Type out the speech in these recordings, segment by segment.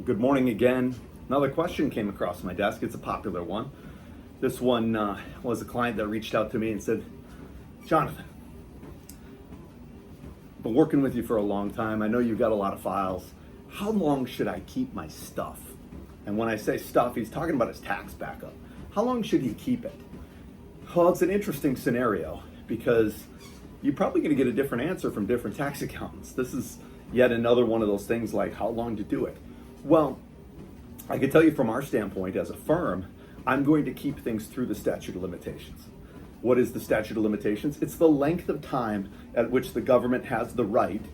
Good morning again. Another question came across my desk. It's a popular one. This one was a client that reached out to me and said, Jonathan, I've been working with you for a long time. I know you've got a lot of files. How long should I keep my stuff? And when I say stuff, he's talking about his tax backup. How long should he keep it? Well, it's an interesting scenario because you're probably going to get a different answer from different tax accountants. This is yet another one of those things like how long to do it. Well, I can tell you from our standpoint as a firm, I'm going to keep things through the statute of limitations. What is the statute of limitations? It's the length of time at which the government has the right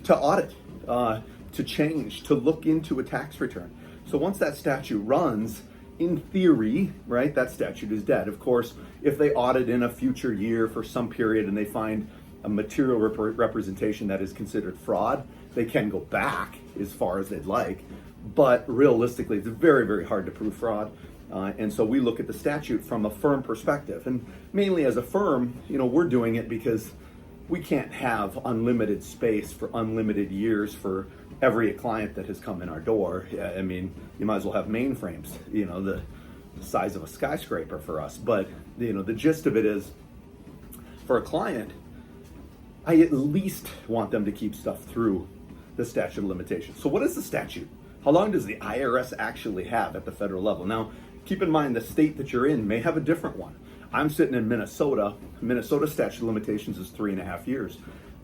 to audit, to change, to look into a tax return. So once that statute runs, in theory, right, that statute is dead. Of course, if they audit in a future year for some period and they find a material representation that is considered fraud, they can go back as far as they'd like. But realistically, it's very, very hard to prove fraud. And so we look at the statute from a firm perspective. And mainly as a firm, we're doing it because we can't have unlimited space for unlimited years for every client that has come in our door. I mean, you might as well have mainframes, the size of a skyscraper for us. But, the gist of it is, for a client, I at least want them to keep stuff through the statute of limitations. So what is the statute? How long does the IRS actually have at the federal level? Now, keep in mind the state that you're in may have a different one. I'm sitting in Minnesota. Minnesota statute of limitations is 3.5 years.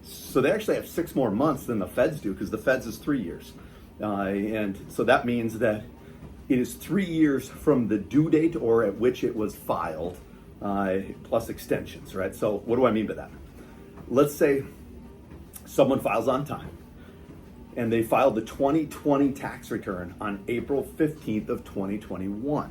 So they actually have 6 more months than the feds do because the feds is 3 years. And so that means that it is 3 years from the due date or at which it was filed, plus extensions, right? So what do I mean by that? Let's say someone files on time and they filed the 2020 tax return on April 15th of 2021.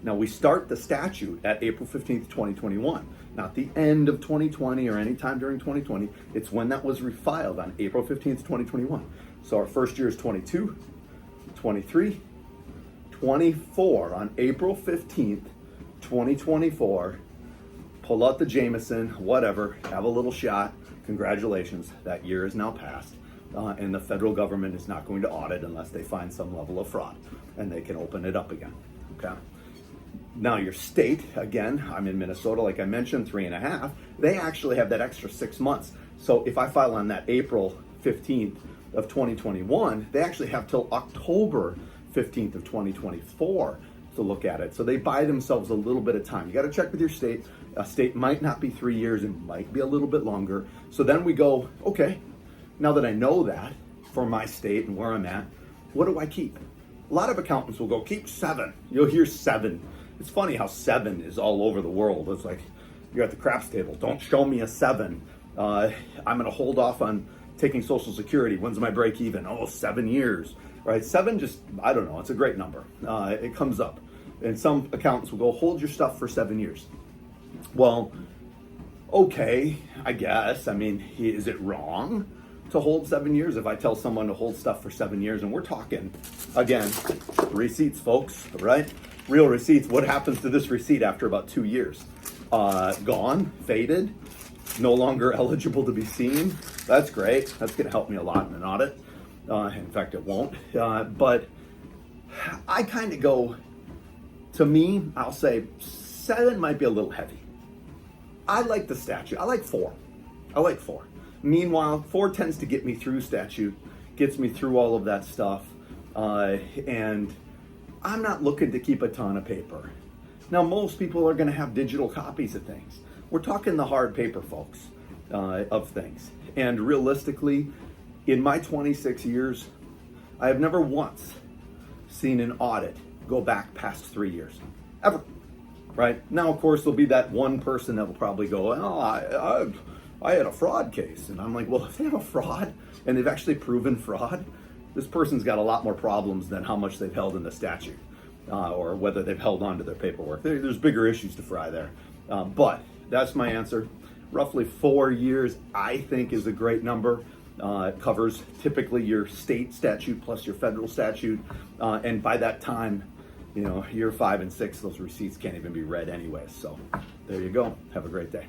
Now we start the statute at April 15th, 2021, not the end of 2020 or any time during 2020. It's when that was refiled on April 15th, 2021. So our first year is 22, 23, 24 on April 15th, 2024. Pull out the Jameson, whatever, have a little shot. Congratulations, that year is now passed. And the federal government is not going to audit unless they find some level of fraud, and they can open it up again, okay? Now your state, again, I'm in Minnesota, like I mentioned, 3.5, they actually have that extra 6 months. So if I file on that April 15th of 2021, they actually have till October 15th of 2024 to look at it. So they buy themselves a little bit of time. You got to check with your state. A state might not be 3 years, it might be a little bit longer. So then we go, okay, now that I know that for my state and where I'm at, what do I keep? A lot of accountants will go, keep 7. You'll hear 7. It's funny how 7 is all over the world. It's like you're at the craps table. Don't show me a 7. I'm going to hold off on taking Social Security. When's my break even? Oh, 7 years. Right? 7 just, I don't know. It's a great number. It comes up. And some accountants will go, hold your stuff for 7 years. Well, okay, I guess. I mean, is it wrong to hold 7 years if I tell someone to hold stuff for 7 years? And we're talking, again, receipts, folks, right? Real receipts. What happens to this receipt after about 2 years? Gone, faded, no longer eligible to be seen. That's great. That's going to help me a lot in an audit. In fact, it won't. But I kind of go, to me, I'll say 7 might be a little heavy. I like the statute. I like 4. Meanwhile, 4 tends to get me through statute, gets me through all of that stuff. And I'm not looking to keep a ton of paper. Now, most people are going to have digital copies of things. We're talking the hard paper, folks, of things. And realistically, in my 26 years, I have never once seen an audit go back past 3 years, ever. Right? Now, of course, there'll be that one person that will probably go, oh, I had a fraud case. And I'm like, well, if they have a fraud and they've actually proven fraud, this person's got a lot more problems than how much they've held in the statute or whether they've held on to their paperwork. There's bigger issues to fry there. But that's my answer. Roughly 4 years, I think, is a great number. It covers typically your state statute plus your federal statute. And by that time, year 5 and 6, those receipts can't even be read anyway. So there you go. Have a great day.